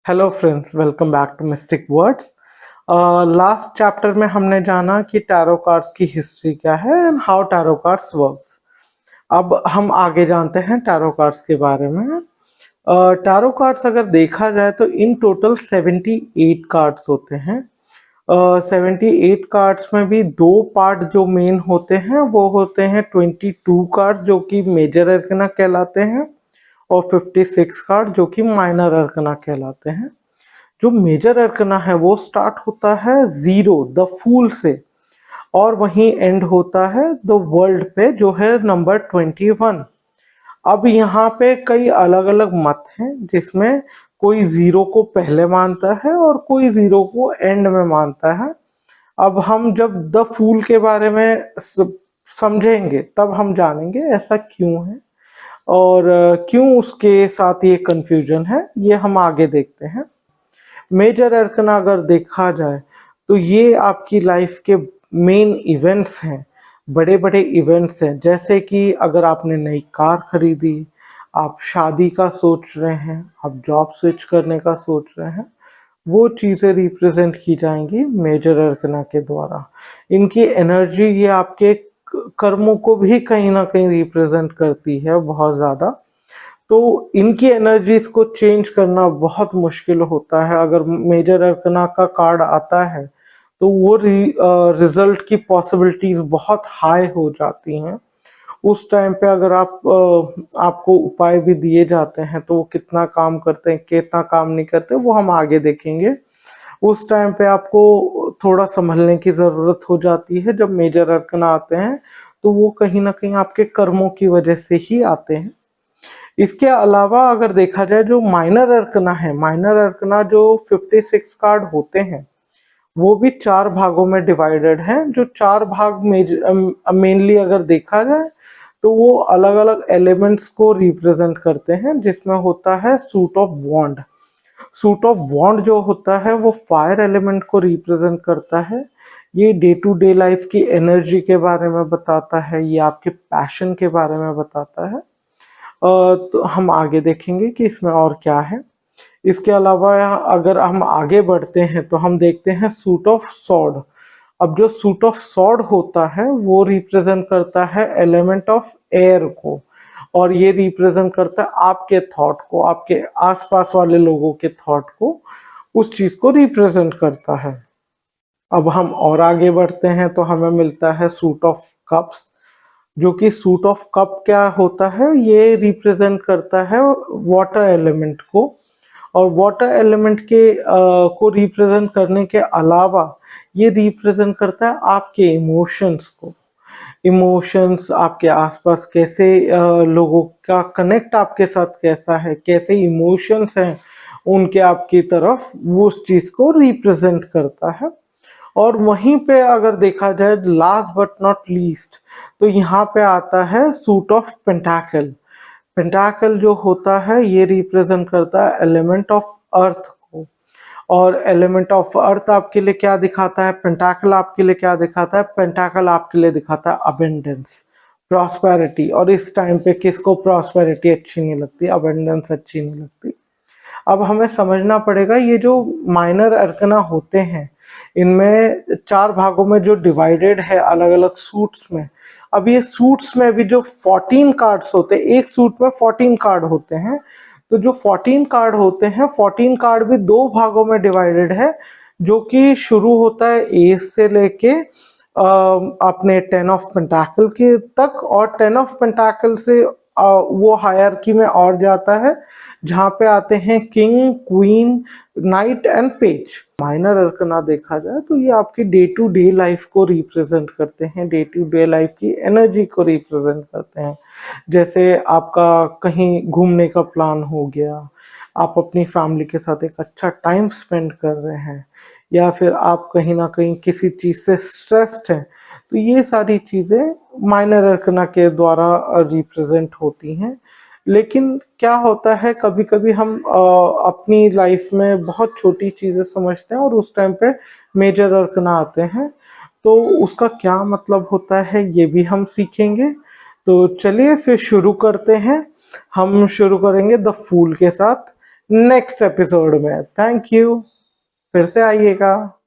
Hello friends, welcome back to mystic words. Last chapter में हमने जाना कि टैरो कार्ड्स की हिस्ट्री क्या है and how tarot cards works. अब हम आगे जानते हैं टैरो कार्ड्स के बारे में। टैरो कार्ड्स अगर देखा जाए तो इन टोटल 78 कार्ड्स होते हैं। 78 कार्ड्स में भी दो पार्ट जो मेन होते हैं वो होते हैं 22 कार्ड जो कि मेजर अरकना कहलाते हैं और 56 कार्ड जो कि माइनर अरकना कहलाते हैं। जो मेजर अरकना है वो स्टार्ट होता है जीरो द फूल से और वहीं एंड होता है द वर्ल्ड पे जो है नंबर 21। अब यहाँ पे कई अलग अलग मत हैं जिसमें कोई जीरो को पहले मानता है और कोई जीरो को एंड में मानता है। अब हम जब द फूल के बारे में समझेंगे तब हम जानेंगे ऐसा क्यों है और क्यों उसके साथ ये कंफ्यूजन है, ये हम आगे देखते हैं। मेजर अरकना अगर देखा जाए तो ये आपकी लाइफ के मेन इवेंट्स हैं, बड़े बड़े इवेंट्स हैं। जैसे कि अगर आपने नई कार खरीदी, आप शादी का सोच रहे हैं, आप जॉब स्विच करने का सोच रहे हैं, वो चीज़ें रिप्रेजेंट की जाएंगी मेजर अरकना के द्वारा। इनकी एनर्जी ये आपके कर्मों को भी कहीं ना कहीं रिप्रेजेंट करती है बहुत ज़्यादा। तो इनकी एनर्जीज को चेंज करना बहुत मुश्किल होता है। अगर मेजर अरकना का कार्ड आता है तो वो रिजल्ट की पॉसिबिलिटीज बहुत हाई हो जाती हैं। उस टाइम पे अगर आपको उपाय भी दिए जाते हैं तो वो कितना काम करते हैं कितना काम नहीं करते वो हम आगे देखेंगे। उस टाइम पे आपको थोड़ा संभलने की ज़रूरत हो जाती है। जब मेजर अरकना आते हैं तो वो कहीं ना कहीं आपके कर्मों की वजह से ही आते हैं। इसके अलावा अगर देखा जाए जो माइनर अरकना है, माइनर अरकना जो 56 कार्ड होते हैं वो भी चार भागों में डिवाइडेड हैं। जो चार भाग मेनली अगर देखा जाए तो वो अलग अलग एलिमेंट्स को रिप्रेजेंट करते हैं, जिसमें होता है suit of wand. Suit of wand जो होता है वो फायर एलिमेंट को रिप्रेजेंट करता है। ये डे टू डे लाइफ की एनर्जी के बारे में बताता है, ये आपके पैशन के बारे में बताता है। तो हम आगे देखेंगे कि इसमें और क्या है। इसके अलावा अगर हम आगे बढ़ते हैं तो हम देखते हैं सूट ऑफ सॉर्ड। अब जो सूट ऑफ सॉर्ड होता है वो रिप्रेजेंट करता है एलिमेंट ऑफ एयर को, और ये रिप्रेजेंट करता है आपके थॉट को, आपके आसपास वाले लोगों के थॉट को, उस चीज को रिप्रेजेंट करता है। अब हम और आगे बढ़ते हैं तो हमें मिलता है सूट ऑफ कप्स, जो कि सूट ऑफ कप क्या होता है, ये रिप्रेजेंट करता है वाटर एलिमेंट को। और वाटर एलिमेंट के को रिप्रेजेंट करने के अलावा ये रिप्रेजेंट करता है आपके इमोशंस को। इमोशंस आपके आसपास कैसे, लोगों का कनेक्ट आपके साथ कैसा है, कैसे इमोशंस हैं उनके आपकी तरफ, वो उस चीज को रिप्रेजेंट करता है। और वहीं पे अगर देखा जाए लास्ट बट नॉट लीस्ट तो यहाँ पे आता है सूट ऑफ पेंटाकल। पेंटाकल जो होता है ये रिप्रेजेंट करता है एलिमेंट ऑफ अर्थ को। और एलिमेंट ऑफ अर्थ आपके लिए क्या दिखाता है, पेंटाकल आपके लिए क्या दिखाता है, पेंटाकल आपके लिए दिखाता है अबेंडेंस, प्रॉस्पेरिटी। और इस टाइम पे किसको प्रॉस्पेरिटी अच्छी नहीं लगती, अबेंडेंस अच्छी नहीं लगती। अब हमें समझना पड़ेगा ये जो माइनर अरकना होते हैं इनमें चार भागों में जो डिवाइडेड है अलग अलग सूट्स में। अब ये सूट्स में भी जो 14 कार्ड्स होते हैं, एक सूट में 14 कार्ड होते हैं, तो जो 14 कार्ड होते हैं 14 कार्ड भी दो भागों में डिवाइडेड है, जो कि शुरू होता है एस से लेके अपने 10 ऑफ पेंटाकल के तक, और 10 ऑफ पेंटाकल से वो हायरार्की में और जाता है जहाँ पे आते हैं king, queen, knight and page. Minor arcana देखा जाए तो ये आपकी डे टू डे लाइफ को रिप्रेजेंट करते हैं, डे टू डे लाइफ की एनर्जी को रिप्रेजेंट करते हैं। जैसे आपका कहीं घूमने का प्लान हो गया, आप अपनी फैमिली के साथ एक अच्छा टाइम स्पेंड कर रहे हैं, या फिर आप कहीं ना कहीं किसी चीज़ से स्ट्रेस्ड हैं, तो ये सारी चीज़ें माइनर अरकना के द्वारा रिप्रेजेंट होती हैं। लेकिन क्या होता है कभी कभी हम अपनी लाइफ में बहुत छोटी चीज़ें समझते हैं और उस टाइम पे मेजर अरकना आते हैं, तो उसका क्या मतलब होता है ये भी हम सीखेंगे। तो चलिए फिर शुरू करते हैं। हम शुरू करेंगे द फूल के साथ। नेक्स्ट एपिसोड में। थैंक यू, फिर से आइएगा।